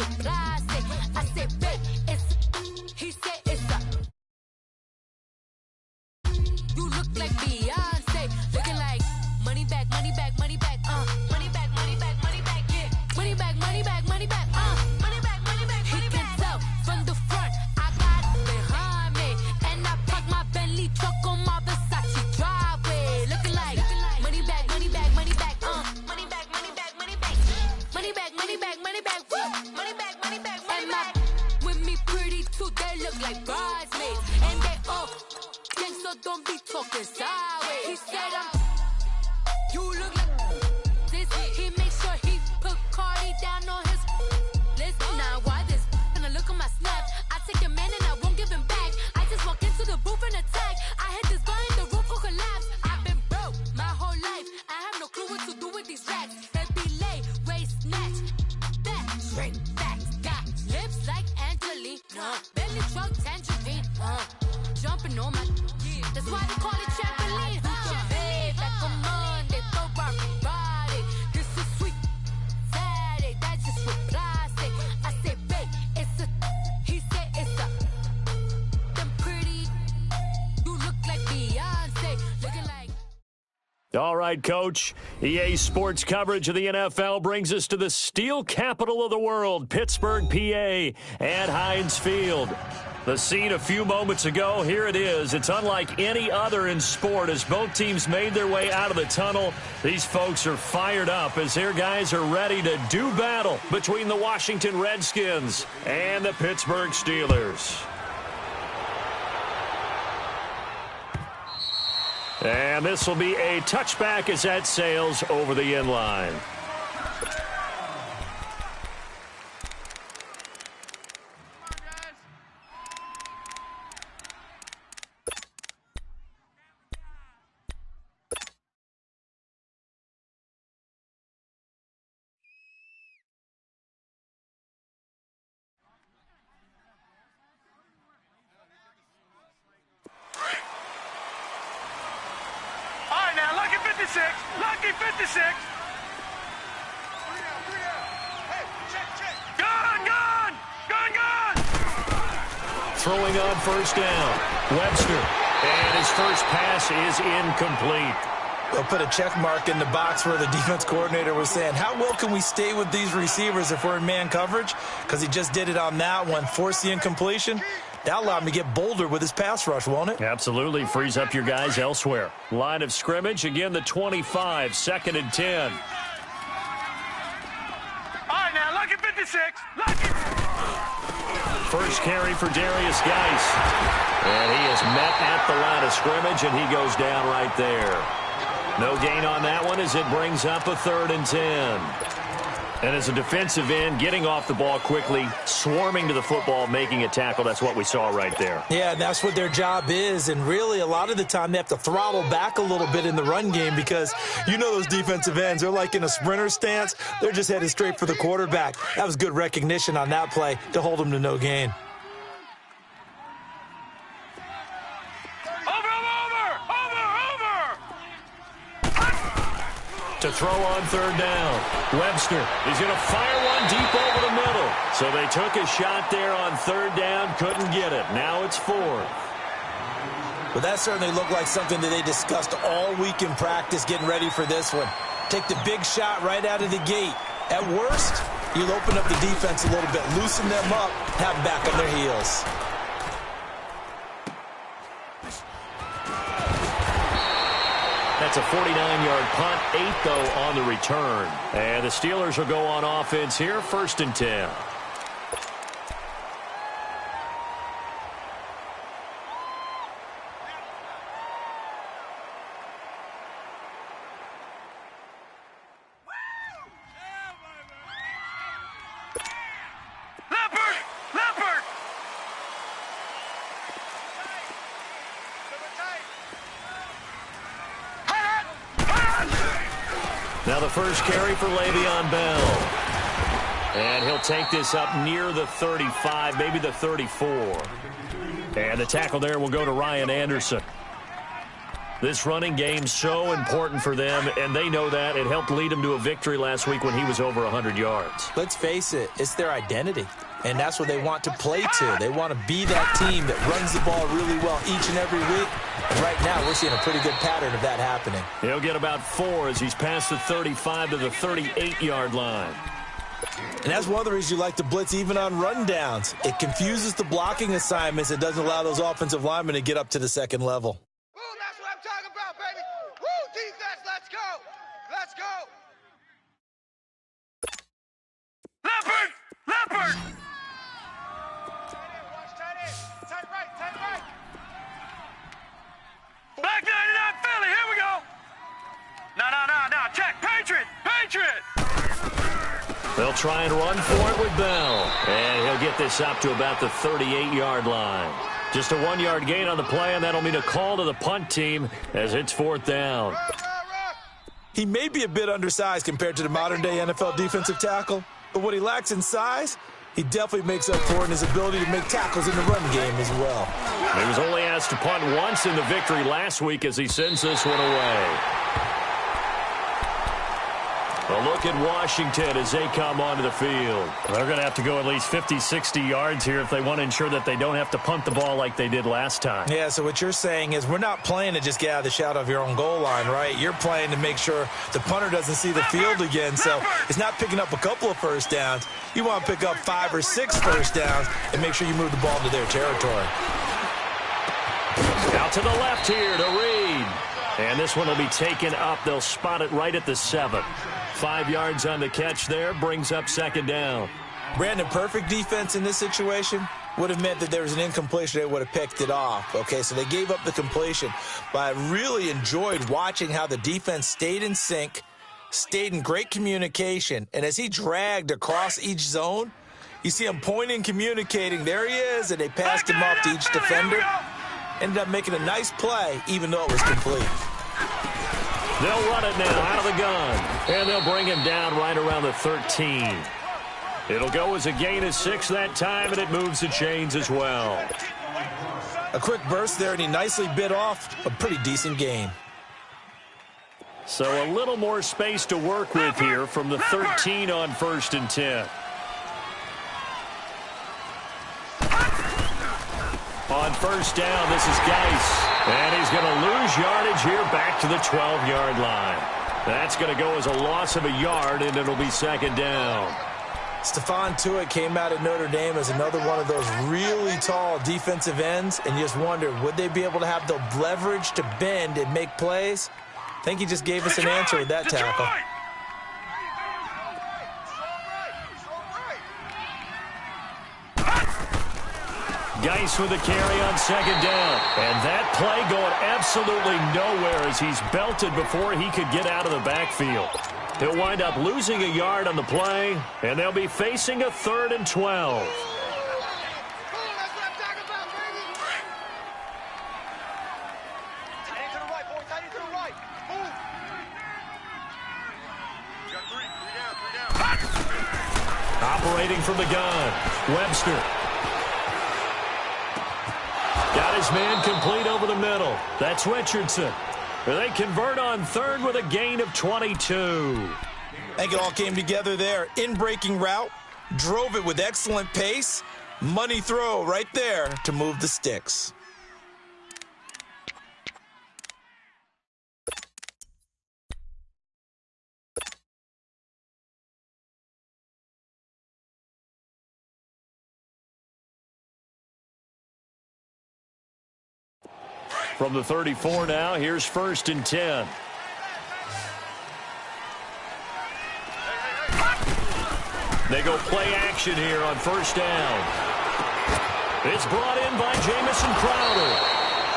surprise. I said, babe, he said it's a. You look like Beyonce, looking like money back, money back, money back, money back, money back, money back, yeah. Money back, money back, money back, money back, money back, money back. He can tell from the front, I got behind me, and I park my Bentley truck on my Versace driveway, looking like money back, money back, money back, money back, money back, money back, money back, money back, money back, money back, money back, money back. With me pretty too, they look like bridesmaids, and they all. So don't be talking sideways. He said you look like this. He makes sure he put Cardi down on his list. Now why this? Gonna look at my snap. I take a man and I won't give him back. I just walk into the booth and attack. I hit this guy in the roof will collapse. I've been broke my whole life. I have no clue what to do with these rats. They be lay, waist snatch, back, straight facts. Got lips like Angelina, belly truck tangerine, jumping on my. That's why they call it trampoline. Babe, like a Monday, for Friday. This is sweet Saturday, that's just what plastic. I said, babe, it's a. He said it's a. Them pretty. You look like Beyonce, looking like. All right, Coach. EA Sports coverage of the NFL brings us to the steel capital of the world, Pittsburgh, PA, at Heinz Field. The scene a few moments ago, here it is. It's unlike any other in sport as both teams made their way out of the tunnel. These folks are fired up as their guys are ready to do battle between the Washington Redskins and the Pittsburgh Steelers. And this will be a touchback as that sails over the end line. Lucky 56. Hey, check. Gone. Throwing on first down. Webster. And his first pass is incomplete. They'll put a check mark in the box where the defense coordinator was saying, how well can we stay with these receivers if we're in man coverage? Because he just did it on that one, forced the incompletion. That'll allow him to get bolder with his pass rush, won't it? Absolutely. Frees up your guys elsewhere. Line of scrimmage, again, the 25, 2nd and 10. All right, now, lucky 56. Lucky. First carry for Darius Geis. And he is met at the line of scrimmage, and he goes down right there. No gain on that one as it brings up a 3rd and 10. And as a defensive end, getting off the ball quickly, swarming to the football, making a tackle, that's what we saw right there. Yeah, and that's what their job is. And really, a lot of the time, they have to throttle back a little bit in the run game because you know those defensive ends, they're like in a sprinter stance. They're just headed straight for the quarterback. That was good recognition on that play to hold them to no gain. To throw on 3rd down. Webster is going to fire one deep over the middle. So they took a shot there on 3rd down, couldn't get it. Now it's 4th. But that certainly looked like something that they discussed all week in practice getting ready for this one. Take the big shot right out of the gate. At worst, you'll open up the defense a little bit, loosen them up, have them back on their heels. That's a 49-yard punt, 8 though on the return. And the Steelers will go on offense here, 1st and 10. Now the first carry for Le'Veon Bell. And he'll take this up near the 35, maybe the 34. And the tackle there will go to Ryan Anderson. This running game's so important for them, and they know that. It helped lead them to a victory last week when he was over 100 yards. Let's face it, it's their identity, and that's what they want to play to. They want to be that team that runs the ball really well each and every week. And right now, we're seeing a pretty good pattern of that happening. He'll get about 4 as he's past the 35 to the 38-yard line. And that's one of the reasons you like to blitz even on rundowns. It confuses the blocking assignments. It doesn't allow those offensive linemen to get up to the second level. That's what I'm talking about, baby. Woo, defense, let's go. Let's go. Leopard! Leopard! Watch tight end. Tight right, tight right. Black 99 Philly, here we go. No. Check. Patriot! Patriot! They'll try and run for it with Bell. And he'll get this up to about the 38-yard line. Just a 1-yard gain on the play, and that'll mean a call to the punt team as it's 4th down. He may be a bit undersized compared to the modern-day NFL defensive tackle, but what he lacks in size, he definitely makes up for in his ability to make tackles in the run game as well. He was only asked to punt once in the victory last week as he sends this one away. A look at Washington as they come onto the field. They're going to have to go at least 50, 60 yards here if they want to ensure that they don't have to punt the ball like they did last time. Yeah, so what you're saying is we're not playing to just get out of the shadow of your own goal line, right? You're playing to make sure the punter doesn't see the field again. So it's not picking up a couple of first downs. You want to pick up 5 or 6 first downs and make sure you move the ball into their territory. Out to the left here to Reed. And this one will be taken up. They'll spot it right at the 7. 5 yards on the catch there, brings up 2nd down. Brandon, perfect defense in this situation would have meant that there was an incompletion. They would have picked it off. Okay, so they gave up the completion. But I really enjoyed watching how the defense stayed in sync, stayed in great communication. And as he dragged across each zone, you see him pointing, communicating. There he is, and they passed him off to each defender. Ended up making a nice play, even though it was complete. They'll run it now out of the gun, and they'll bring him down right around the 13. It'll go as a gain of 6 that time, and it moves the chains as well. A quick burst there, and he nicely bit off a pretty decent gain. So a little more space to work with here from the 13 on 1st and 10. On 1st down, this is Geis. And he's going to lose yardage here back to the 12-yard line. That's going to go as a loss of a yard, and it'll be 2nd down. Stephon Tuitt came out of Notre Dame as another one of those really tall defensive ends, and you just wondered, would they be able to have the leverage to bend and make plays? I think he just gave us an answer with that tackle. Geis with a carry on 2nd down. And that play going absolutely nowhere as he's belted before he could get out of the backfield. He'll wind up losing a yard on the play, and they'll be facing a 3rd and 12. Operating from the gun, Webster. Got his man complete over the middle. That's Richardson. They convert on 3rd with a gain of 22. I think it all came together there. In-breaking route, drove it with excellent pace. Money throw right there to move the sticks. From the 34 now, here's 1st and 10. They go play action here on 1st down. It's brought in by Jamison Crowder.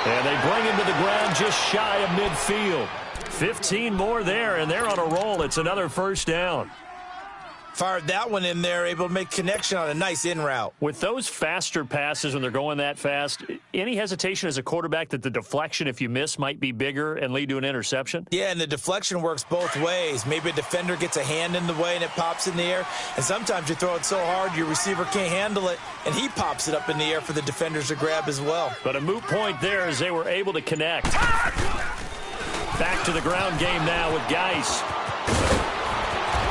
And they bring him to the ground just shy of midfield. 15 more there, and they're on a roll. It's another 1st down. Fired that one in there, able to make connection on a nice in route. With those faster passes when they're going that fast, any hesitation as a quarterback that the deflection, if you miss, might be bigger and lead to an interception? Yeah, and the deflection works both ways. Maybe a defender gets a hand in the way and it pops in the air. And sometimes you throw it so hard your receiver can't handle it, and he pops it up in the air for the defenders to grab as well. But a moot point there as they were able to connect. Back to the ground game now with Geis.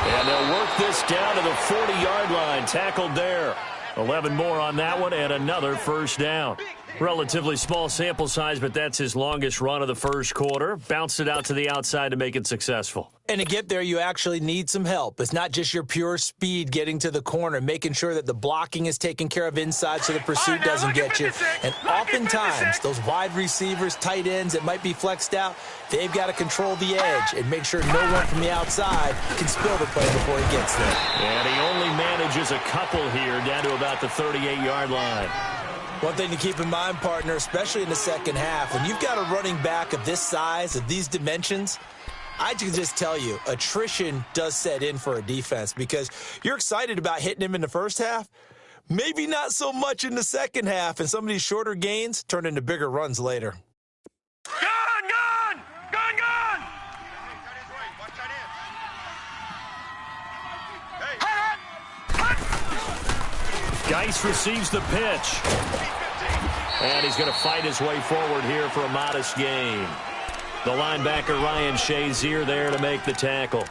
And they'll work this down to the 40-yard line. Tackled there. 11 more on that one and another first down. Relatively small sample size, but that's his longest run of the first quarter. Bounced it out to the outside to make it successful. And to get there, you actually need some help. It's not just your pure speed getting to the corner, making sure that the blocking is taken care of inside so the pursuit doesn't get you. And oftentimes, those wide receivers, tight ends that might be flexed out, they've got to control the edge and make sure no one from the outside can spill the play before he gets there. And he only manages a couple here down to about the 38-yard line. One thing to keep in mind, partner, especially in the second half, when you've got a running back of this size, of these dimensions, I can just tell you, attrition does set in for a defense because you're excited about hitting him in the first half, maybe not so much in the second half, and some of these shorter gains turn into bigger runs later. Gone! Geis receives the pitch. And he's going to fight his way forward here for a modest gain. The linebacker, Ryan Shazier, there to make the tackle.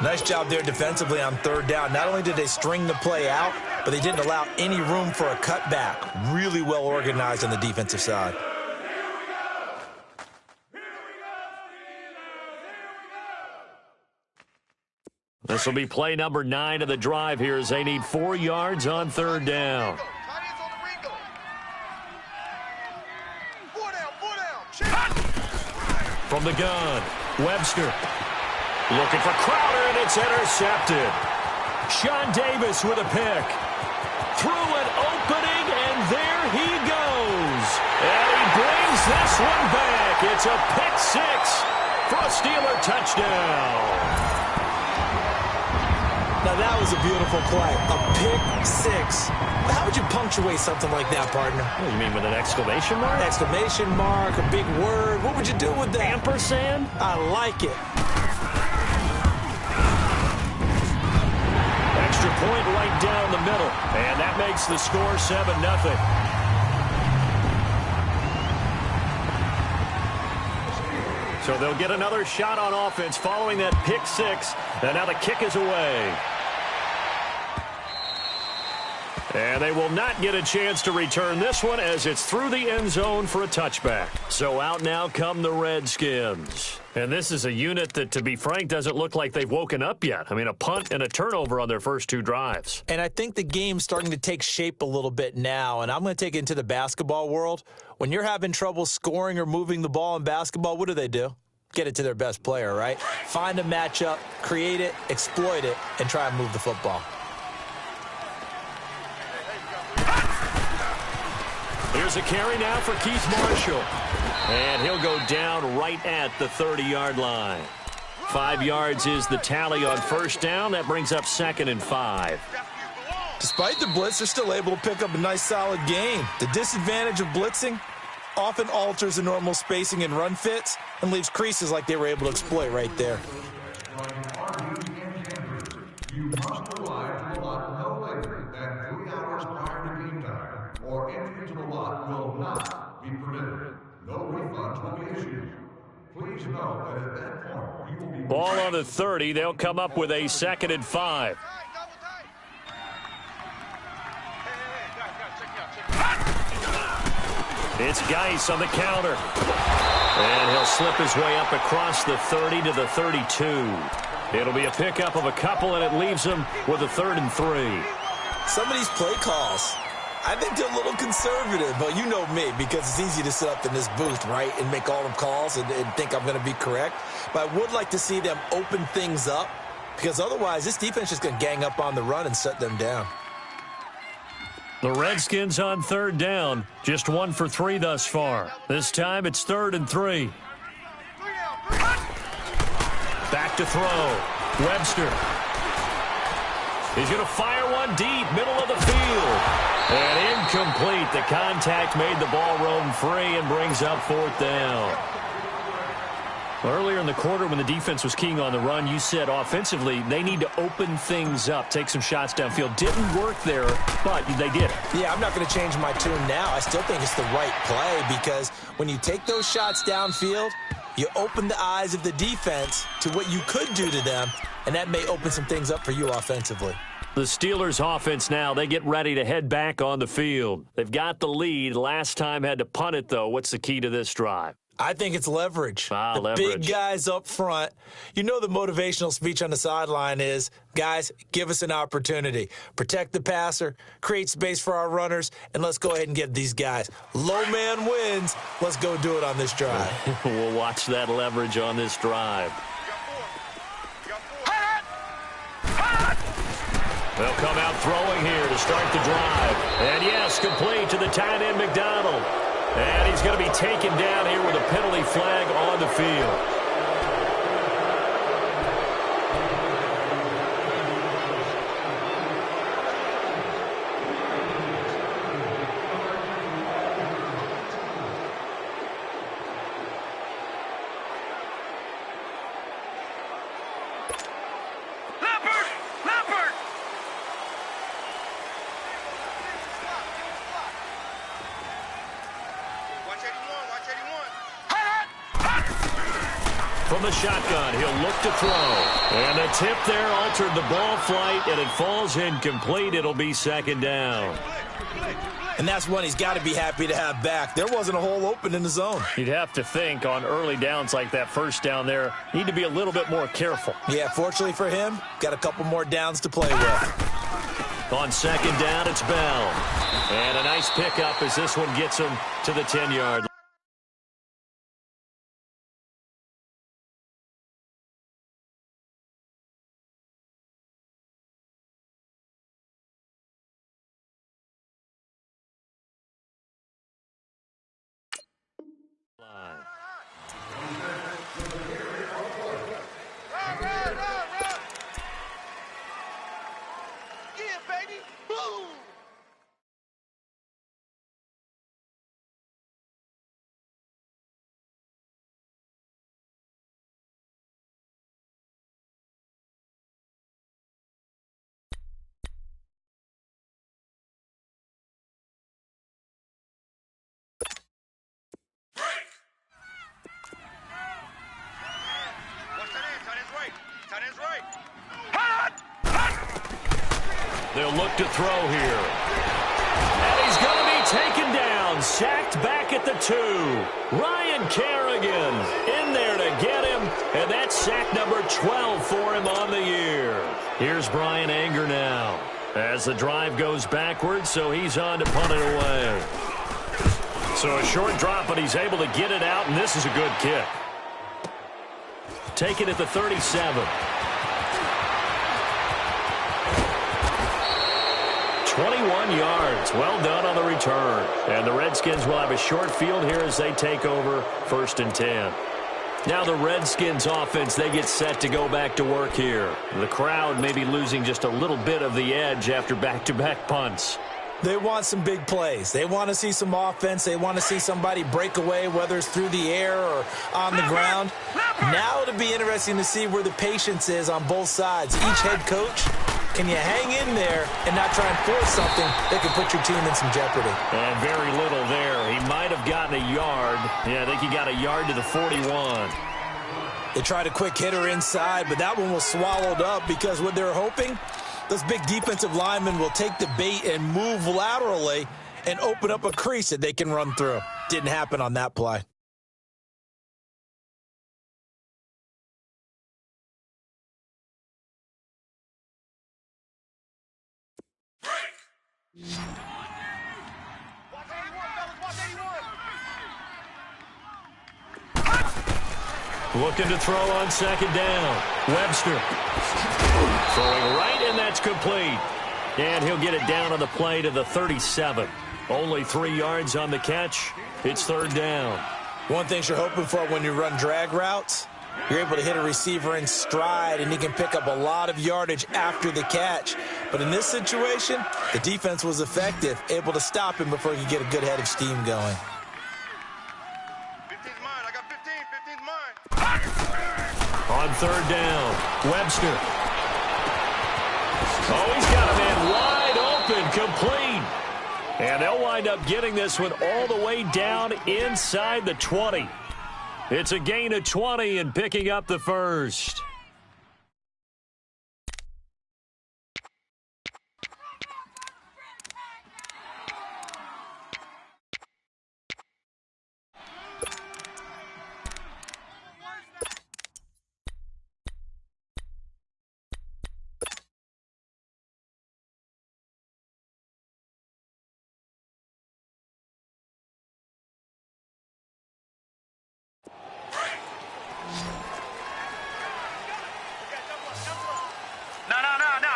Nice job there defensively on third down. Not only did they string the play out, but they didn't allow any room for a cutback. Really well organized on the defensive side. This will be play number 9 of the drive here as they need 4 yards on third down. From the gun, Webster. Looking for Crowder, and it's intercepted. Sean Davis with a pick. Through an opening, and there he goes. And he brings this one back. It's a pick 6 for a Steeler touchdown. Now, that was a beautiful play. A pick 6. How would you punctuate something like that, partner? What do you mean, with an exclamation mark? Exclamation mark, a big word. What would you do with that? Ampersand? I like it. Extra point right down the middle. And that makes the score 7-0. So they'll get another shot on offense following that pick 6. And now the kick is away. And they will not get a chance to return this one as it's through the end zone for a touchback. So out now come the Redskins. And this is a unit that, to be frank, doesn't look like they've woken up yet. I mean, a punt and a turnover on their first 2 drives. And I think the game's starting to take shape a little bit now. And I'm going to take it into the basketball world. When you're having trouble scoring or moving the ball in basketball, what do? Get it to their best player, right? Find a matchup, create it, exploit it, and try and move the football. Here's a carry now for Keith Marshall. And he'll go down right at the 30-yard line. 5 yards is the tally on first down. That brings up 2nd and 5. Despite the blitz, they're still able to pick up a nice, solid gain. The disadvantage of blitzing often alters the normal spacing and run fits and leaves creases like they were able to exploit right there. You must arrive to the lot no later than 3 hours prior to game time, or entry to the lot will not be permitted. No refunds will be issued. Please know that at that point, you will be... Ball on the 30. They'll come up with a 2nd and 5. It's Geis on the counter. And he'll slip his way up across the 30 to the 32. It'll be a pickup of a couple, and it leaves him with a 3rd and 3. Some of these play calls, I think they're a little conservative, but you know me, because it's easy to sit up in this booth, right, and make all the calls and think I'm going to be correct. But I would like to see them open things up, because otherwise this defense is going to gang up on the run and shut them down. The Redskins on 3rd down, just 1 for 3 thus far. This time it's 3rd and 3. Back to throw. Webster. He's going to fire one deep, middle of the field. And incomplete. The contact made the ball roam free and brings up 4th down. Earlier in the quarter when the defense was keying on the run, you said offensively they need to open things up, take some shots downfield. Didn't work there, but they did it. Yeah, I'm not going to change my tune now. I still think it's the right play because when you take those shots downfield, You open the eyes of the defense to what you could do to them, and that may open some things up for you offensively. The Steelers offense now, they get ready to head back on the field. They've got the lead. Last time had to punt it, though. What's the key to this drive? I think it's leverage. The leverage. Big guys up front. You know the motivational speech on the sideline is, guys, give us an opportunity. Protect the passer, create space for our runners, and let's go ahead and get these guys. Low man wins. Let's go do it on this drive. We'll watch that leverage on this drive. They'll come out throwing here to start the drive. And yes, complete to the tight end, McDonald. And he's going to be taken down here with a penalty flag on the field. From the shotgun, he'll look to throw. And the tip there altered the ball flight, and it falls incomplete. It'll be second down. And that's one he's got to be happy to have back. There wasn't a hole open in the zone. You'd have to think on early downs like that first down there, need to be a little bit more careful. Yeah, fortunately for him, got a couple more downs to play with. On second down, it's Bell. And a nice pickup as this one gets him to the 10-yard line. They'll look to throw here. And he's going to be taken down, sacked back at the 2. Ryan Kerrigan in there to get him, and that's sack number 12 for him on the year. Here's Brian Anger now as the drive goes backwards, so he's on to punt it away. So a short drop, but he's able to get it out, and this is a good kick. Taken at the 37. 21 yards. Well done on the return. And the Redskins will have a short field here as they take over 1st and 10. Now the Redskins offense, they get set to go back to work here. The crowd may be losing just a little bit of the edge after back-to-back punts. They want some big plays. They want to see some offense. They want to see somebody break away, whether it's through the air or on the ground. Now it'll be interesting to see where the patience is on both sides. Each head coach, can you hang in there and not try and force something that could put your team in some jeopardy? And very little there. He might have gotten a yard. Yeah, I think he got a yard to the 41. They tried a quick hitter inside, but that one was swallowed up because what they're hoping, those big defensive linemen will take the bait and move laterally and open up a crease that they can run through. Didn't happen on that play. Looking to throw on second down. Webster throwing right, and that's complete. And he'll get it down on the play to the 37. Only 3 yards on the catch. It's 3rd down. One thing you're hoping for when you run drag routes, you're able to hit a receiver in stride, and he can pick up a lot of yardage after the catch. But in this situation, the defense was effective, able to stop him before he could get a good head of steam going. 15's mine. I got 15. 15's mine. On 3rd down, Webster. Oh, he's got a man wide open, complete. And they'll wind up getting this one all the way down inside the 20. It's a gain of 20 and picking up the first. No,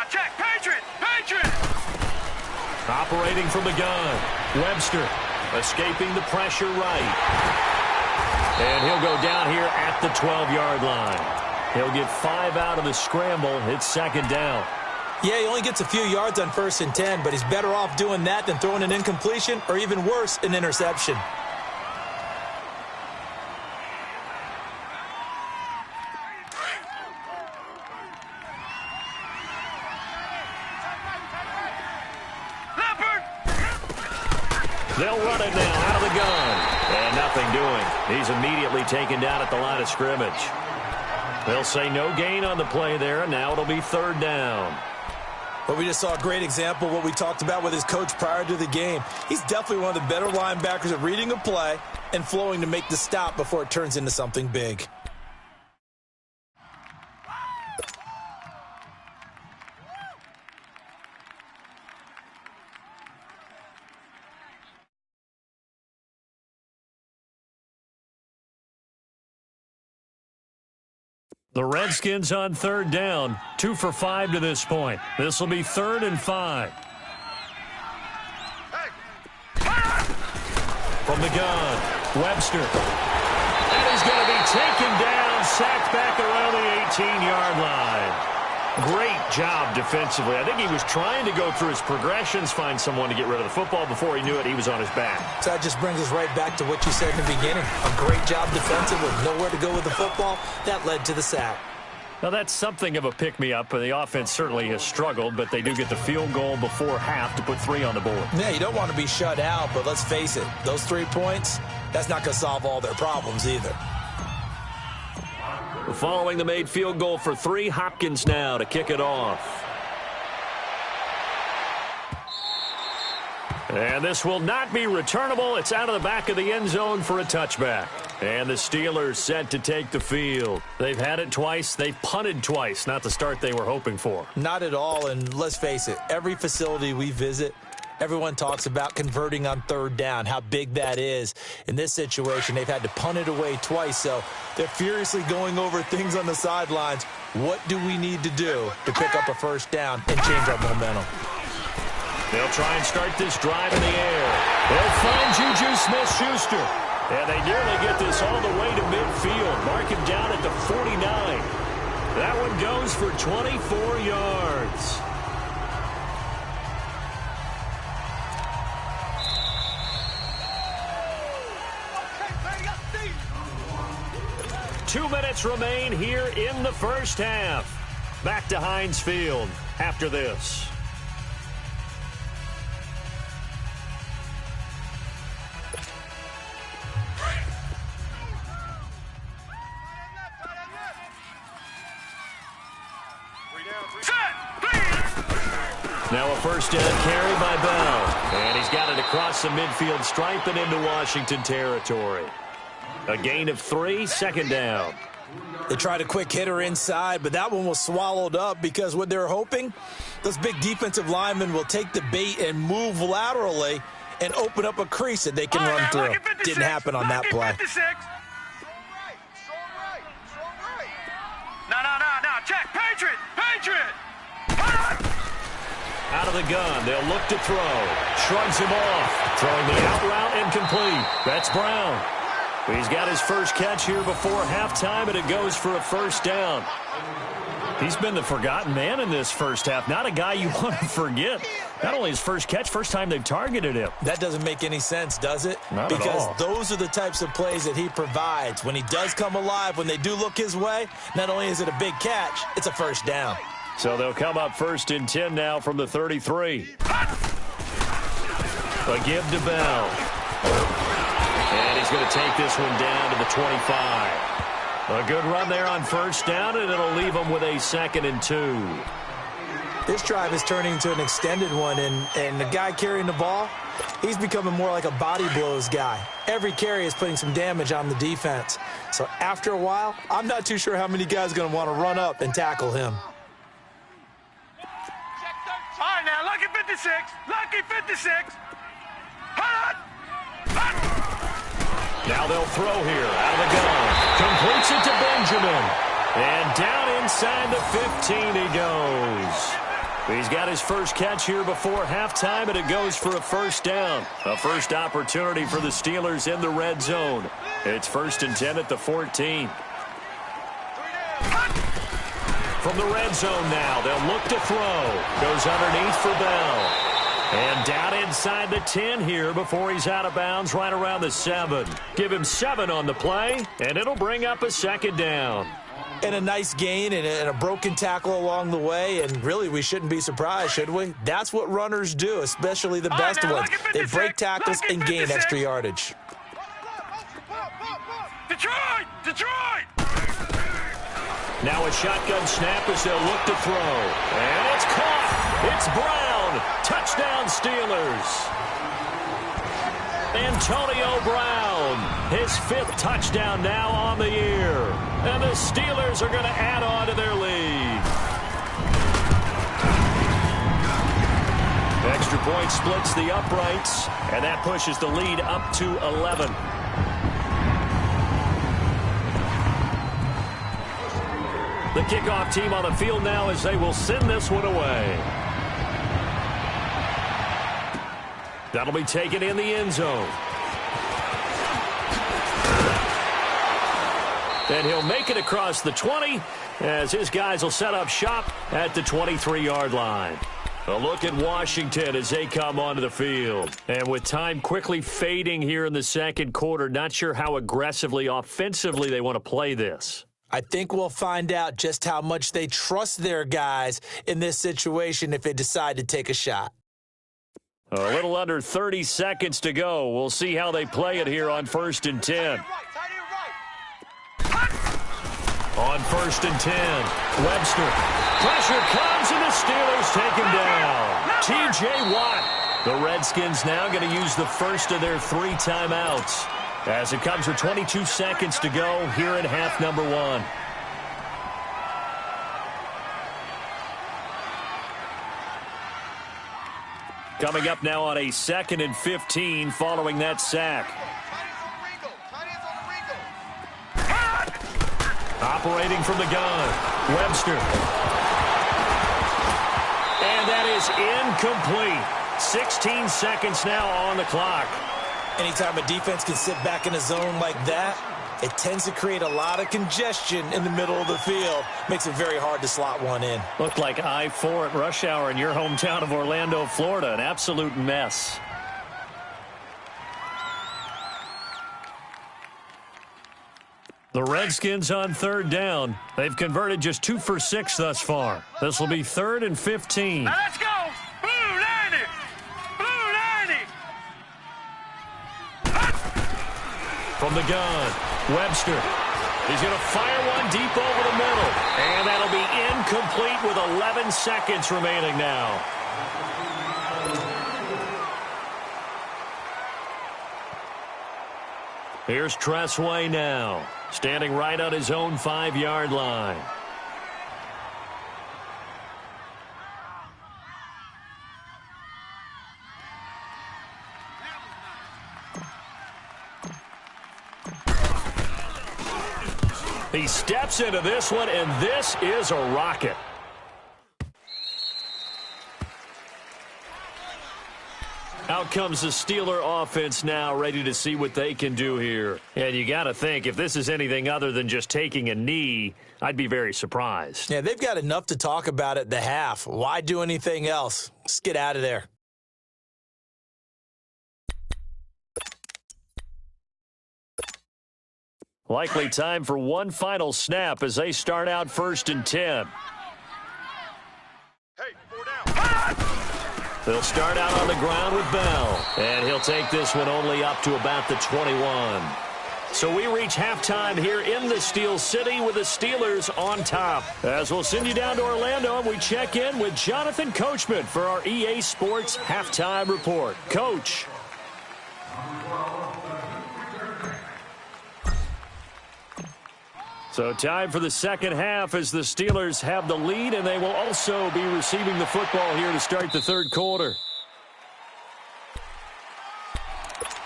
check, Patriot! Operating from the gun, Webster escaping the pressure right. And he'll go down here at the 12-yard line. He'll get 5 out of the scramble. It's second down. Yeah, he only gets a few yards on 1st and 10, but he's better off doing that than throwing an incompletion or even worse, an interception. They'll run it now out of the gun. And nothing doing. He's immediately taken down at the line of scrimmage. They'll say no gain on the play there, and now it'll be 3rd down. But we just saw a great example of what we talked about with his coach prior to the game. He's definitely one of the better linebackers at reading a play and flowing to make the stop before it turns into something big. The Redskins on 3rd down, 2 for 5 to this point. This will be 3rd and 5. From the gun, Webster. And he's going to be taken down, sacked back around the 18-yard line. Great job defensively. I think he was trying to go through his progressions, find someone to get rid of the football. Before he knew it, he was on his back. So that just brings us right back to what you said in the beginning. A great job defensively. Nowhere to go with the football. That led to the sack. Now, that's something of a pick-me-up. The offense certainly has struggled, but they do get the field goal before half to put 3 on the board. Yeah, you don't want to be shut out, but let's face it. Those 3 points, that's not going to solve all their problems either. Following the made field goal for 3, Hopkins now to kick it off. And this will not be returnable. It's out of the back of the end zone for a touchback. And the Steelers set to take the field. They've had it twice. They've punted twice. Not the start they were hoping for. Not at all, and let's face it, every facility we visit, everyone talks about converting on 3rd down, how big that is. In this situation, they've had to punt it away twice, so they're furiously going over things on the sidelines. What do we need to do to pick up a 1st down and change our momentum? They'll try and start this drive in the air. They'll find Juju Smith-Schuster. And they nearly get this all the way to midfield. Mark him down at the 49. That one goes for 24 yards. Two minutes remain here in the first half. Back to Heinz Field after this. Now a 1st down carry by Bell. And he's got it across the midfield stripe and into Washington territory. A gain of 3, 2nd down. They tried a quick hitter inside, but that one was swallowed up because what they're hoping, those big defensive linemen will take the bait and move laterally and open up a crease that they can run through. Didn't happen on that play. No, check, Patriot! Out of the gun, they'll look to throw. Shrugs him off. Throwing the out route incomplete. That's Brown. He's got his first catch here before halftime, and it goes for a 1st down. He's been the forgotten man in this first half. Not a guy you want to forget. Not only his first catch, first time they've targeted him. That doesn't make any sense, does it? Not at all. Because those are the types of plays that he provides. When he does come alive, when they do look his way, not only is it a big catch, it's a 1st down. So they'll come up 1st and 10 now from the 33. A give to Bell. And he's going to take this one down to the 25. A good run there on first down, and it'll leave them with a 2nd and 2. This drive is turning into an extended one, and the guy carrying the ball, he's becoming more like a body blows guy. Every carry is putting some damage on the defense. So after a while, I'm not too sure how many guys are going to want to run up and tackle him. All right, now, lucky 56. Lucky 56. Hot! Now they'll throw here out of the gun. Completes it to Benjamin. And down inside the 15 he goes. He's got his first catch here before halftime, and it goes for a first down. A first opportunity for the Steelers in the red zone. It's 1st and 10 at the 14. From the red zone now, they'll look to throw. Goes underneath for Bell. And down inside the 10 here before he's out of bounds right around the 7. Give him 7 on the play, and it'll bring up a 2nd down. And a nice gain and a broken tackle along the way, and really we shouldn't be surprised, should we? That's what runners do, especially the best ones. They break tackles and gain extra yardage. Detroit! Detroit! Now a shotgun snap as they'll look to throw. And it's caught. It's Brown. Touchdown Steelers. Antonio Brown, his 5th touchdown now on the year. And the Steelers are going to add on to their lead. Extra point splits the uprights, and that pushes the lead up to 11. The kickoff team on the field now as they will send this one away. That'll be taken in the end zone. And he'll make it across the 20 as his guys will set up shop at the 23-yard line. A look at Washington as they come onto the field. And with time quickly fading here in the second quarter, not sure how aggressively, offensively they want to play this. I think we'll find out just how much they trust their guys in this situation if they decide to take a shot. A little under 30 seconds to go. We'll see how they play it here on 1st and 10. On 1st and 10, Webster. Pressure comes, and the Steelers take him down. T.J. Watt. The Redskins now going to use the first of their 3 timeouts as it comes with 22 seconds to go here in half number 1. Coming up now on a 2nd and 15 following that sack. Operating from the gun, Webster. And that is incomplete. 16 seconds now on the clock. Anytime a defense can sit back in a zone like that, it tends to create a lot of congestion in the middle of the field. Makes it very hard to slot one in. Looked like I-4 at rush hour in your hometown of Orlando, Florida. An absolute mess. The Redskins on 3rd down. They've converted just 2 for 6 thus far. This will be 3rd and 15. Now let's go! Blue 90! Blue 90! From the gun, Webster. He's going to fire one deep over the middle. And that'll be incomplete with 11 seconds remaining now. Here's Tressway now, standing right on his own 5-yard line. He steps into this one, and this is a rocket. Out comes the Steeler offense now, ready to see what they can do here. And you got to think, if this is anything other than just taking a knee, I'd be very surprised. Yeah, they've got enough to talk about at the half. Why do anything else? Let's get out of there. Likely time for one final snap as they start out 1st and 10. Hey, 4 down. They'll start out on the ground with Bell. And he'll take this one only up to about the 21. So we reach halftime here in the Steel City with the Steelers on top. As we'll send you down to Orlando, and we check in with Jonathan Coachman for our EA Sports Halftime Report. Coach. So time for the second half as the Steelers have the lead, and they will also be receiving the football here to start the third quarter.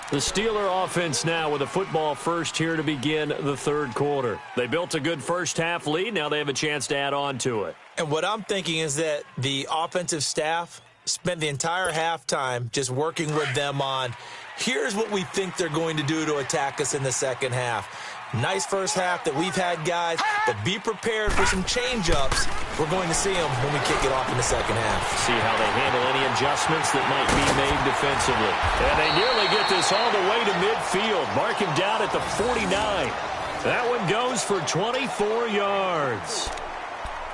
The Steeler offense now with a football first here to begin the third quarter. They built a good first half lead. Now they have a chance to add on to it. And what I'm thinking is that the offensive staff spent the entire halftime just working with them on, here's what we think they're going to do to attack us in the second half. Nice first half that we've had, guys, but be prepared for some change-ups. We're going to see them when we kick it off in the second half. See how they handle any adjustments that might be made defensively. And they nearly get this all the way to midfield. Mark him down at the 49. That one goes for 24 yards.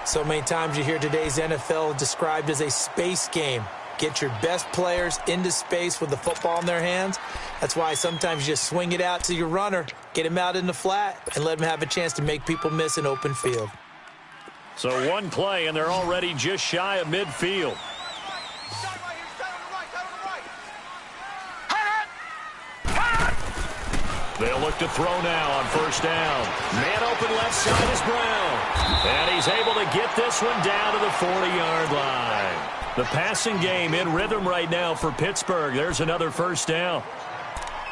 So many times you hear today's NFL described as a space game. Get your best players into space with the football in their hands. That's why sometimes you just swing it out to your runner, get him out in the flat, and let him have a chance to make people miss an open field. So one play, and they're already just shy of midfield. They'll look to throw now on first down. Man open left side is Brown. And he's able to get this one down to the 40-yard line. The passing game in rhythm right now for Pittsburgh. There's another first down.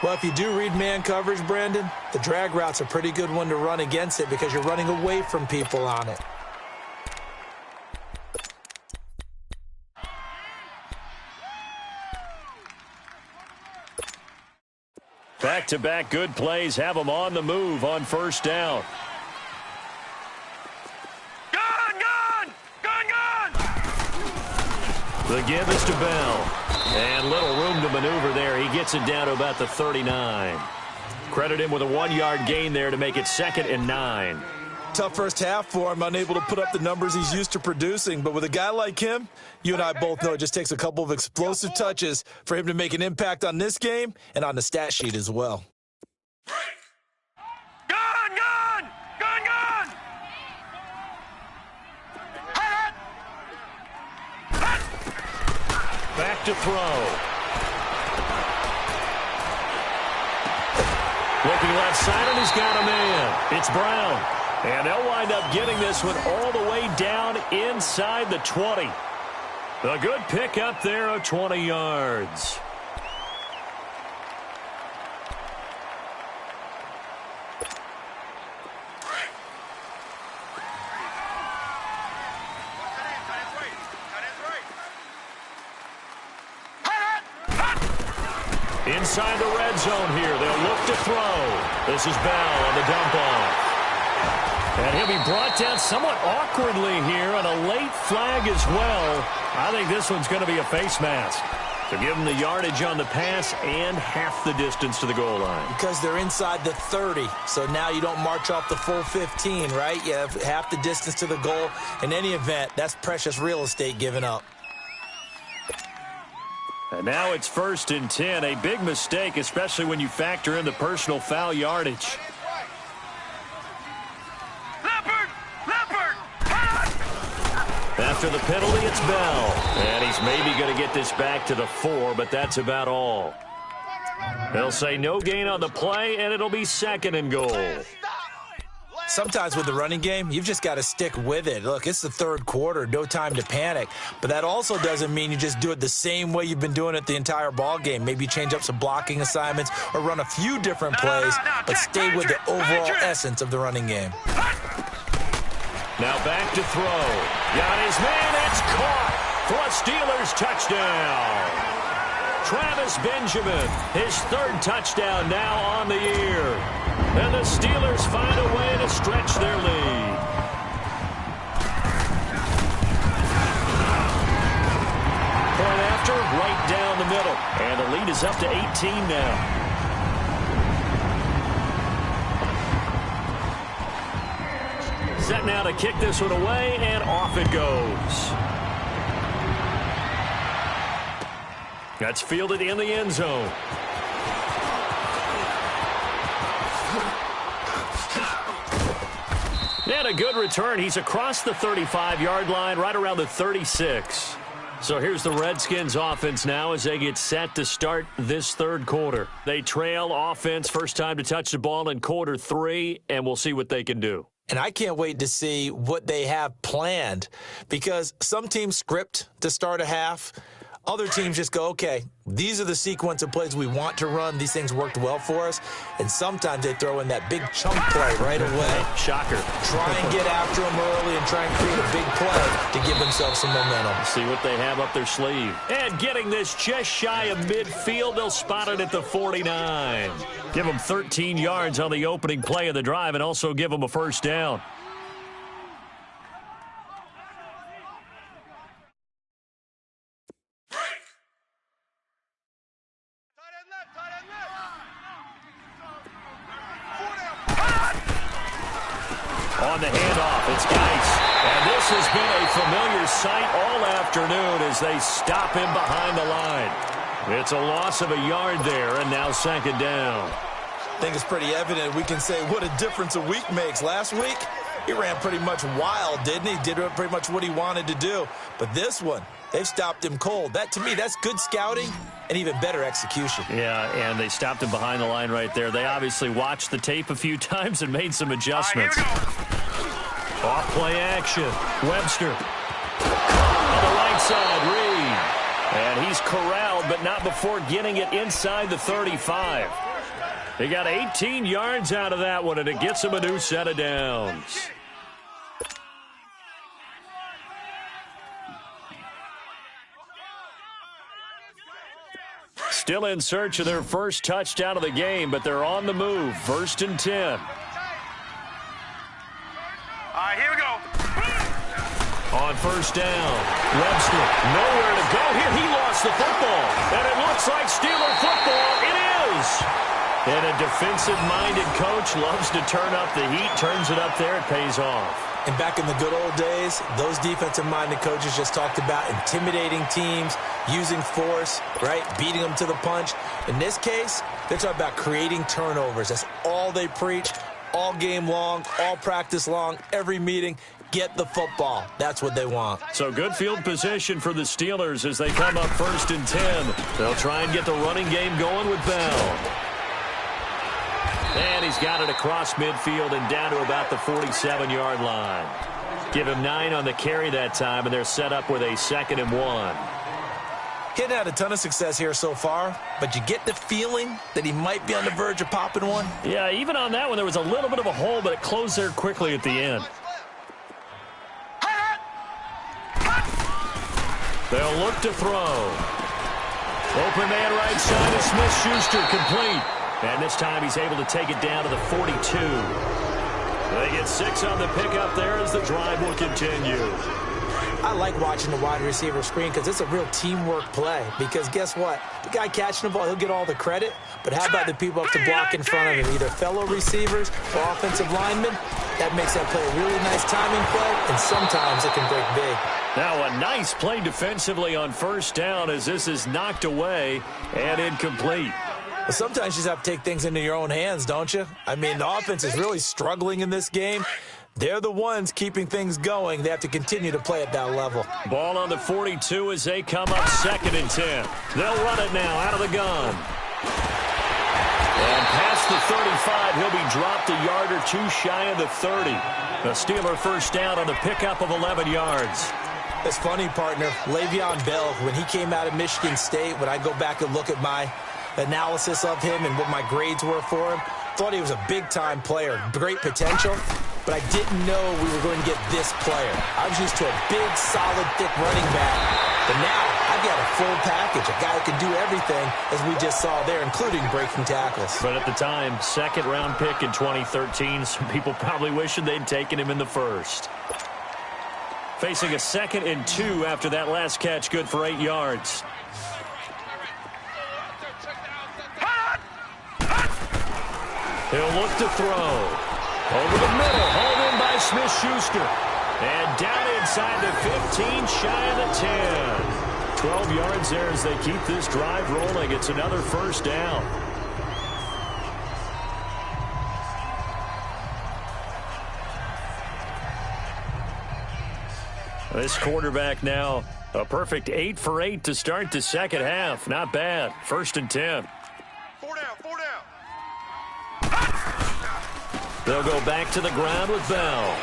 Well, if you do read man coverage, Brandon, the drag route's a pretty good one to run against it because you're running away from people on it. Back-to-back good plays have them on the move on first down. The give is to Bell. And little room to maneuver there. He gets it down to about the 39. Credit him with a 1-yard gain there to make it 2nd and 9. Tough first half for him, unable to put up the numbers he's used to producing. But with a guy like him, you and I both know it just takes a couple of explosive touches for him to make an impact on this game and on the stat sheet as well. Back to throw. Looking left side, and he's got a man. It's Brown. And they'll wind up getting this one all the way down inside the 20. A good pick up there of 20 yards. Inside the red zone here. They'll look to throw. This is Bell on the dump off. And he'll be brought down somewhat awkwardly here on a late flag as well. I think this one's going to be a face mask. To give him the yardage on the pass and half the distance to the goal line. Because they're inside the 30, so now you don't march off the full 15, right? You have half the distance to the goal. In any event, that's precious real estate given up. And now it's 1st and 10. A big mistake, especially when you factor in the personal foul yardage. After the penalty, it's Bell. And he's maybe going to get this back to the 4, but that's about all. They'll say no gain on the play, and it'll be 2nd and goal. Sometimes with the running game, you've just got to stick with it. Look, it's the third quarter, no time to panic. But that also doesn't mean you just do it the same way you've been doing it the entire ball game. Maybe change up some blocking assignments or run a few different plays, but stay with the overall essence of the running game. Now back to throw. Got his man. It's caught for a Steelers touchdown. Travis Benjamin, his 3rd touchdown now on the year. And the Steelers find a way to stretch their lead. Point after, right down the middle. And the lead is up to 18 now. Set now to kick this one away, and off it goes. That's fielded in the end zone. And a good return. He's across the 35-yard line, right around the 36. So here's the Redskins offense now as they get set to start this third quarter. They trail offense, first time to touch the ball in quarter 3, and we'll see what they can do. And I can't wait to see what they have planned, because some teams script to start a half. Other teams just go, okay, these are the sequence of plays we want to run. These things worked well for us. And sometimes they throw in that big chunk play right away. Shocker. Try and get after them early and try and create a big play to give themselves some momentum. See what they have up their sleeve. And getting this just shy of midfield, they'll spot it at the 49. Give them 13 yards on the opening play of the drive and also give them a first down. On the handoff, it's Geis. And this has been a familiar sight all afternoon as they stop him behind the line. It's a loss of a yard there, and now second down. I think it's pretty evident. We can say what a difference a week makes. Last week, he ran pretty much wild, didn't he? Did pretty much what he wanted to do. But this one, they've stopped him cold. That, to me, that's good scouting and even better execution. Yeah, and they stopped him behind the line right there. They obviously watched the tape a few times and made some adjustments. Off play action. Webster. On the right side, Reed. And he's corralled, but not before getting it inside the 35. They got 18 yards out of that one, and it gets him a new set of downs. Still in search of their first touchdown of the game, but they're on the move. 1st and 10. All right, here we go. On first down, Webster, nowhere to go here. He lost the football, and it looks like Steeler football. It is. And a defensive-minded coach loves to turn up the heat, turns it up there, it pays off. And back in the good old days, those defensive-minded coaches just talked about intimidating teams, using force, right, beating them to the punch. In this case, they're talking about creating turnovers. That's all they preach, all game long, all practice long, every meeting. Get the football. That's what they want. So good field position for the Steelers as they come up 1st and 10. They'll try and get the running game going with Bell. And he's got it across midfield and down to about the 47-yard line. Give him 9 on the carry that time, and they're set up with a 2nd and 1. He hadn't had a ton of success here so far, but you get the feeling that he might be on the verge of popping one. Yeah, even on that one, there was a little bit of a hole, but it closed there quickly at the end. They'll look to throw. Open man right side of Smith-Schuster, complete. And this time he's able to take it down to the 42. They get 6 on the pickup there as the drive will continue. I like watching the wide receiver screen because it's a real teamwork play. Because guess what? The guy catching the ball, he'll get all the credit. But how about the people up to block in front of him, either fellow receivers or offensive linemen? That makes that play a really nice timing play, and sometimes it can break big. Now a nice play defensively on first down as this is knocked away and incomplete. Well, sometimes you just have to take things into your own hands, don't you? I mean, the offense is really struggling in this game. They're the ones keeping things going. They have to continue to play at that level. Ball on the 42 as they come up 2nd and 10. They'll run it now out of the gun. And past the 35, he'll be dropped a yard or two shy of the 30. The Steeler first down on the pickup of 11 yards. It's funny, partner. Le'Veon Bell, when he came out of Michigan State, when I go back and look at my analysis of him and what my grades were for him, thought he was a big-time player, great potential, but I didn't know we were going to get this player. I was used to a big, solid, thick running back, but now I've got a full package, a guy who can do everything, as we just saw there, including breaking tackles. But at the time, 2nd-round pick in 2013, some people probably wishing they'd taken him in the 1st. Facing a 2nd and 2 after that last catch, good for 8 yards. He'll look to throw. Over the middle, hauled in by Smith-Schuster. And down inside the 15, shy of the 10. 12 yards there as they keep this drive rolling. It's another first down. This quarterback now a perfect 8 for 8 to start the second half. Not bad. 1st and 10. 4 down, 4 down. They'll go back to the ground with Bell.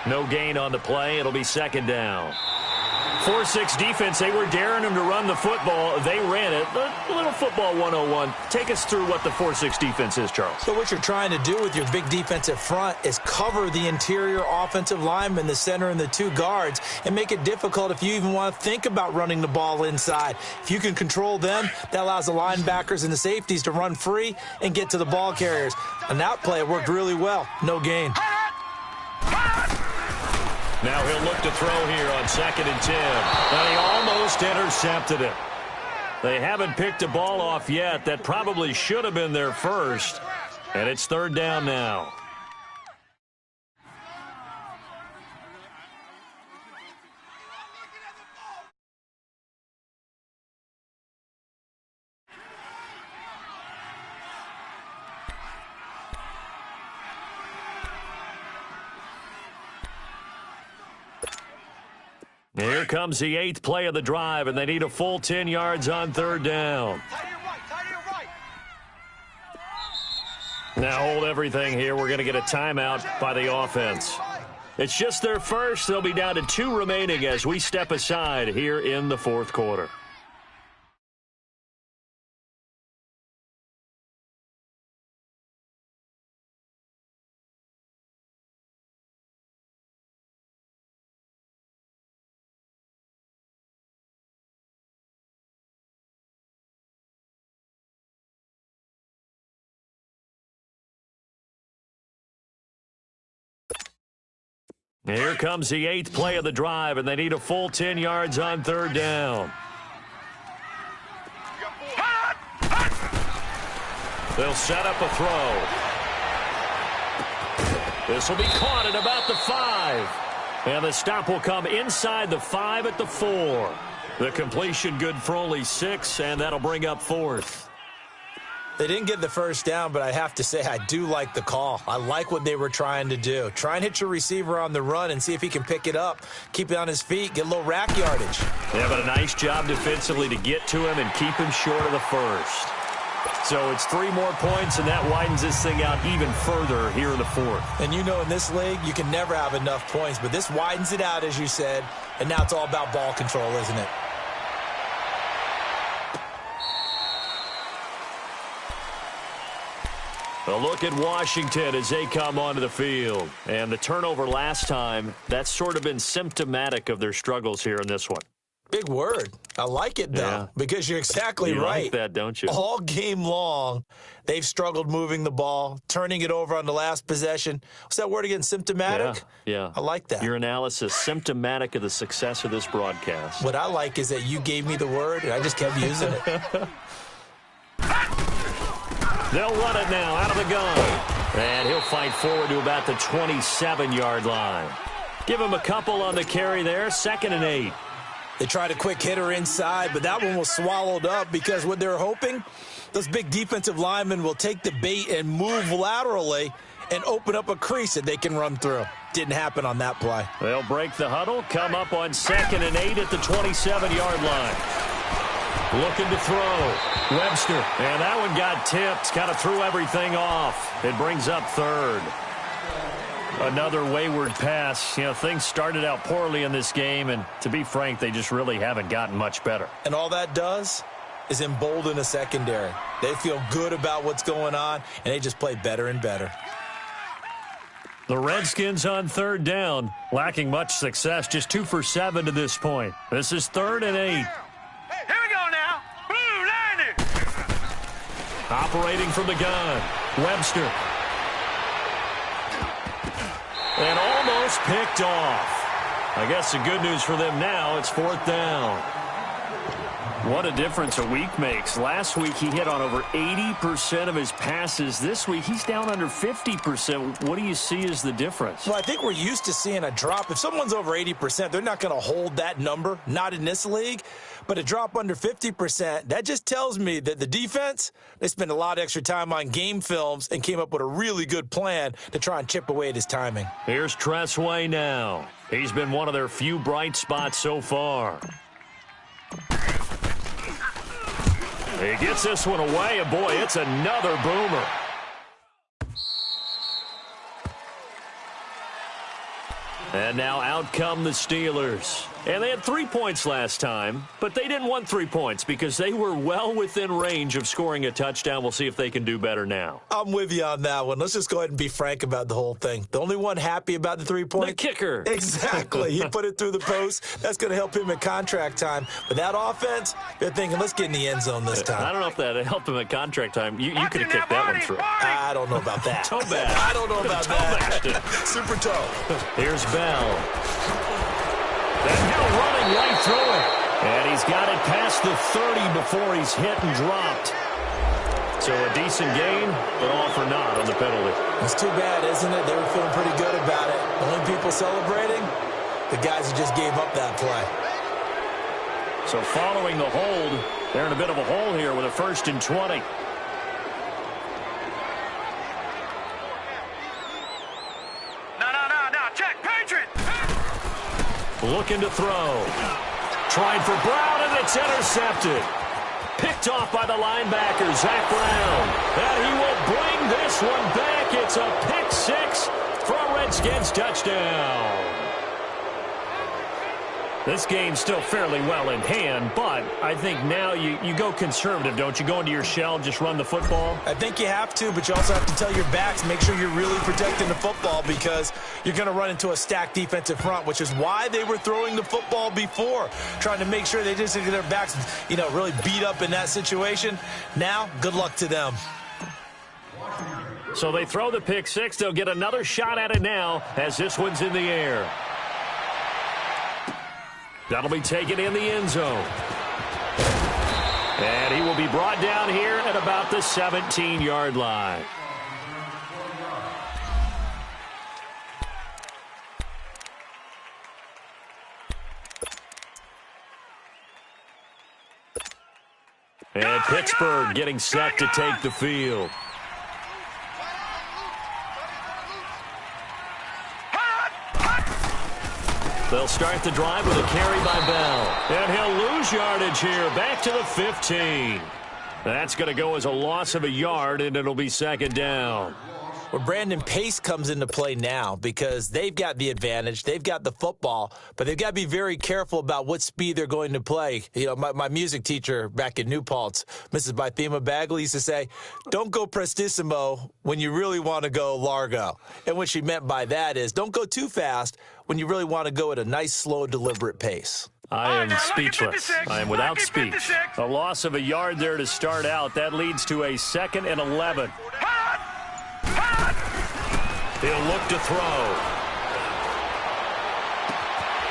No gain on the play. It'll be 2nd down. 4-6 defense. They were daring him to run the football. They ran it. A little football 101. Take us through what the 4-6 defense is, Charles. So what you're trying to do with your big defensive front is cover the interior offensive lineman, the center, and the 2 guards, and make it difficult if you even want to think about running the ball inside. If you can control them, that allows the linebackers and the safeties to run free and get to the ball carriers. On that play, it worked really well. No gain. Now he'll look to throw here on 2nd and 10. And he almost intercepted it. They haven't picked a ball off yet. That probably should have been their first. And it's 3rd down now. Here comes the 8th play of the drive, and they need a full 10 yards on 3rd down. Now hold everything here. We're going to get a timeout by the offense. It's just their first. They'll be down to 2 remaining as we step aside here in the 4th quarter. Here comes the 8th play of the drive, and they need a full 10 yards on 3rd down. They'll set up a throw. This will be caught at about the 5. And the stop will come inside the 5 at the 4. The completion good for only 6, and that'll bring up 4th. They didn't get the first down, but I have to say I do like the call. I like what they were trying to do. Try and hit your receiver on the run and see if he can pick it up, keep it on his feet, get a little rack yardage. Yeah, but a nice job defensively to get to him and keep him short of the first. So it's 3 more points, and that widens this thing out even further here in the 4th. And you know in this league, you can never have enough points, but this widens it out, as you said, and now it's all about ball control, isn't it? A look at Washington as they come onto the field. And the turnover last time, that's sort of been symptomatic of their struggles here in this one. Big word. I like it, though, because you're exactly right. You like that, don't you? All game long, they've struggled moving the ball, turning it over on the last possession. What's that word again? Symptomatic? Yeah. I like that. Your analysis, symptomatic of the success of this broadcast. What I like is that you gave me the word, and I just kept using it. They'll run it now out of the gun. And he'll fight forward to about the 27-yard line. Give him a couple on the carry there. 2nd and 8. They tried a quick hitter inside, but that one was swallowed up because what they're hoping, those big defensive linemen will take the bait and move laterally and open up a crease that they can run through. Didn't happen on that play. They'll break the huddle, come up on 2nd and 8 at the 27-yard line. Looking to throw. Webster. And that one got tipped. Kind of threw everything off. It brings up 3rd. Another wayward pass. You know, things started out poorly in this game, and to be frank, they just really haven't gotten much better. And all that does is embolden a secondary. They feel good about what's going on, and they just play better and better. The Redskins on 3rd down, lacking much success, just 2 for 7 to this point. This is 3rd and 8. Here we go now. Blue landing. Operating from the gun. Webster. And almost picked off. I guess the good news for them now, it's 4th down. What a difference a week makes. Last week he hit on over 80% of his passes. This week he's down under 50%. What do you see as the difference? Well, I think we're used to seeing a drop. If someone's over 80%, they're not going to hold that number, not in this league. But a drop under 50%, that just tells me that the defense, they spent a lot of extra time on game films and came up with a really good plan to try and chip away at his timing. Here's Tressway now. He's been one of their few bright spots so far. He gets this one away, and boy, it's another boomer. And now out come the Steelers. And they had 3 points last time, but they didn't want 3 points because they were well within range of scoring a touchdown. We'll see if they can do better now. I'm with you on that one. Let's just go ahead and be frank about the whole thing. The only one happy about the 3 points? The kicker. Exactly. He put it through the post. That's going to help him at contract time. But that offense, they're thinking, let's get in the end zone this time. I don't know if that helped him at contract time. You could have kicked that one through. I don't know about that. Toe bash. I don't know about that. Super toe. Here's Bell. Then Hill running right through it. And he's got it past the 30 before he's hit and dropped. So a decent gain, but all for naught on the penalty. It's too bad, isn't it? They were feeling pretty good about it. The only people celebrating, the guys who just gave up that play. So following the hold, they're in a bit of a hole here with a 1st and 20. No, check, Patriot! Looking to throw. Trying for Brown, and it's intercepted. Picked off by the linebacker, Zach Brown. And he will bring this one back. It's a pick 6 for a Redskins touchdown. This game's still fairly well in hand, but I think now you go conservative, don't you? Go into your shell, just run the football? I think you have to, but you also have to tell your backs, make sure you're really protecting the football because you're going to run into a stacked defensive front, which is why they were throwing the football before, trying to make sure they just get their backs, really beat up in that situation. Now, good luck to them. So they throw the pick 6. They'll get another shot at it now as this one's in the air. That'll be taken in the end zone. And he will be brought down here at about the 17-yard line. And Pittsburgh getting set to take the field. They'll start the drive with a carry by Bell. And he'll lose yardage here, back to the 15. That's going to go as a loss of a yard, and it'll be 2nd down. Well, Brandon, pace comes into play now because they've got the advantage. They've got the football, but they've got to be very careful about what speed they're going to play. My music teacher back in New Paltz, Mrs. Bythema Bagley, used to say, don't go prestissimo when you really want to go largo. And what she meant by that is don't go too fast when you really want to go at a nice, slow, deliberate pace. I am speechless. I am without speech. A loss of a yard there to start out. That leads to a 2nd and 11. He'll look to throw.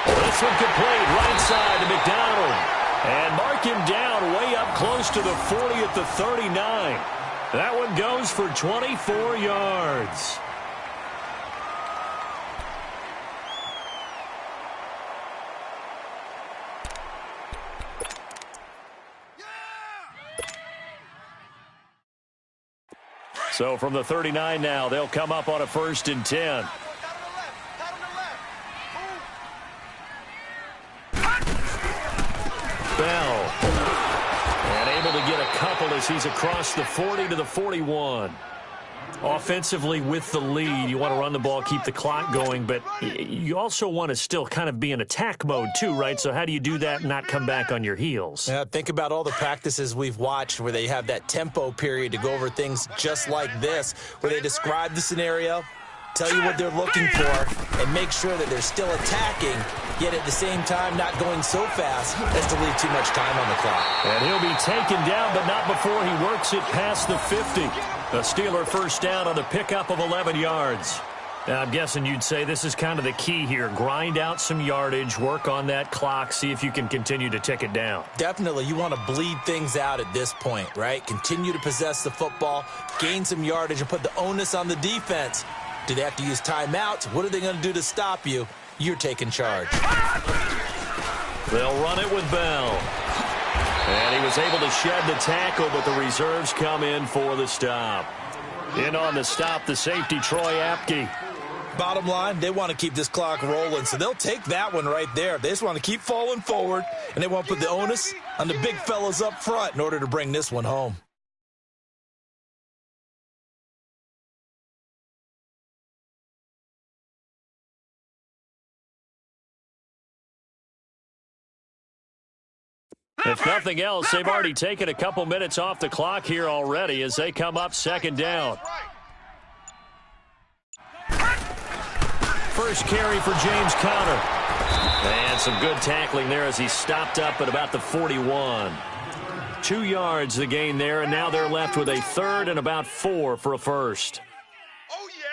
This one complete, right side to McDonald. And mark him down way up close to the 40 at the 39. That one goes for 24 yards. So from the 39 now, they'll come up on a 1st and 10. Bell. And able to get a couple as he's across the 40 to the 41. Offensively with the lead, you want to run the ball, keep the clock going, but you also want to still kind of be in attack mode too, right? So how do you do that and not come back on your heels? Yeah, think about all the practices we've watched where they have that tempo period to go over things just like this, where they describe the scenario, tell you what they're looking for, and make sure that they're still attacking, yet at the same time not going so fast as to leave too much time on the clock. And he'll be taken down, but not before he works it past the 50. A Steeler 1st down on the pickup of 11 yards. Now, I'm guessing you'd say this is kind of the key here. Grind out some yardage, work on that clock, see if you can continue to tick it down. Definitely. You want to bleed things out at this point, right? Continue to possess the football, gain some yardage, and put the onus on the defense. Do they have to use timeouts? What are they going to do to stop you? You're taking charge. They'll run it with Bell. And he was able to shed the tackle, but the reserves come in for the stop. In on the stop, the safety, Troy Apke. Bottom line, they want to keep this clock rolling, so they'll take that one right there. They just want to keep falling forward, and they want to put the onus on the big fellas up front in order to bring this one home. If nothing else, they've already taken a couple minutes off the clock here already as they come up second down. First carry for James Conner. And some good tackling there as he stopped up at about the 41. 2 yards the gain there, and now they're left with a third and about 4 for a first. Oh, yeah!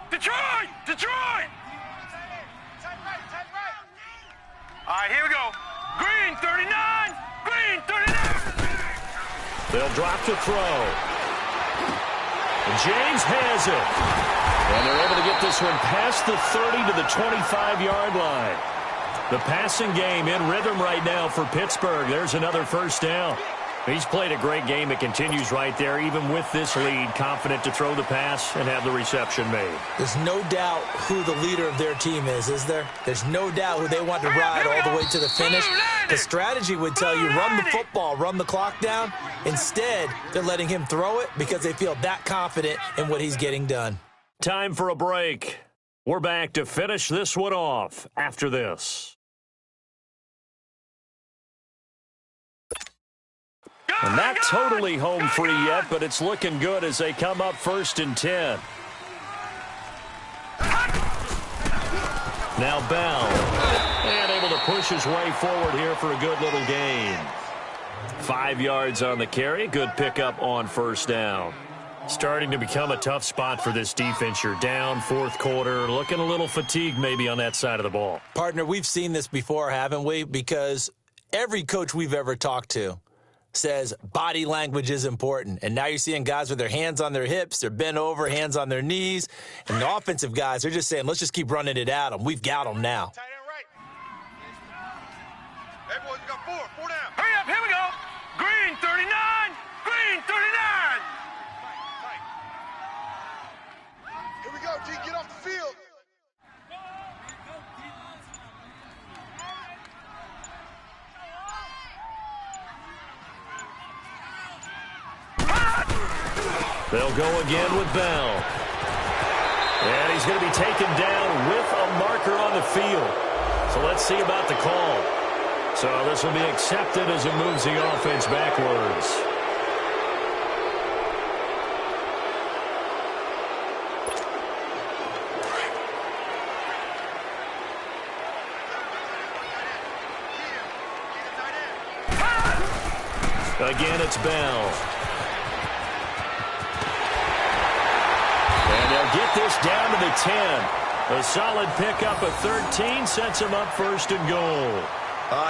Detroit! Detroit! All right, here we go. Green 39! Green 39! They'll drop to throw. And James has it. And they're able to get this one past the 30 to the 25-yard line. The passing game in rhythm right now for Pittsburgh. There's another first down. He's played a great game. It continues right there, even with this lead, confident to throw the pass and have the reception made. There's no doubt who the leader of their team is there? There's no doubt who they want to ride all the way to the finish. The strategy would tell you, run the football, run the clock down. Instead, they're letting him throw it because they feel that confident in what he's getting done. Time for a break. We're back to finish this one off after this. And not totally home free yet, but it's looking good as they come up 1st and 10. Now Bell. And able to push his way forward here for a good little gain. 5 yards on the carry. Good pickup on first down. Starting to become a tough spot for this defense. You're down 4th quarter. Looking a little fatigued maybe on that side of the ball. Partner, we've seen this before, haven't we? Because every coach we've ever talked to says body language is important. And now you're seeing guys with their hands on their hips, they're bent over, hands on their knees. And the offensive guys, they're just saying, let's just keep running it at them. We've got them now. Tight end right. Hey, boys, we got 4 down. Hurry up, here we go. Green 39. Green 39. Here we go, G, get off the field. They'll go again with Bell. And he's going to be taken down with a marker on the field. So let's see about the call. So this will be accepted as it moves the offense backwards. Again, it's Bell. And they'll get this down to the 10. A solid pickup of 13 sets him up 1st and goal.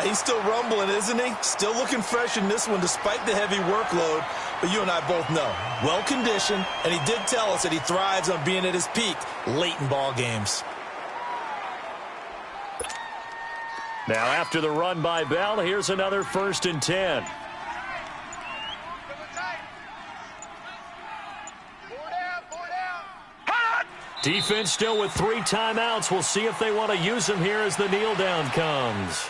He's still rumbling, isn't he? Still looking fresh in this one despite the heavy workload. But you and I both know, well-conditioned, and he did tell us that he thrives on being at his peak late in ball games. Now after the run by Bell, here's another 1st and 10. Defense still with 3 timeouts. We'll see if they want to use them here as the kneel down comes.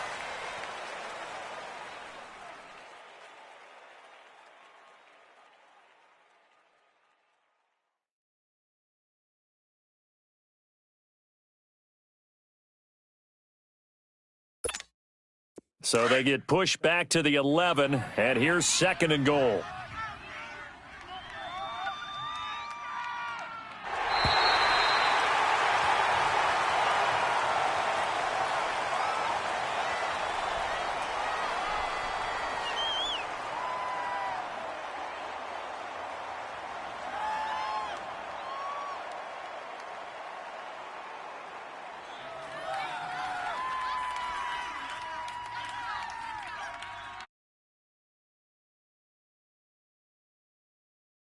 So they get pushed back to the 11, and here's 2nd and goal.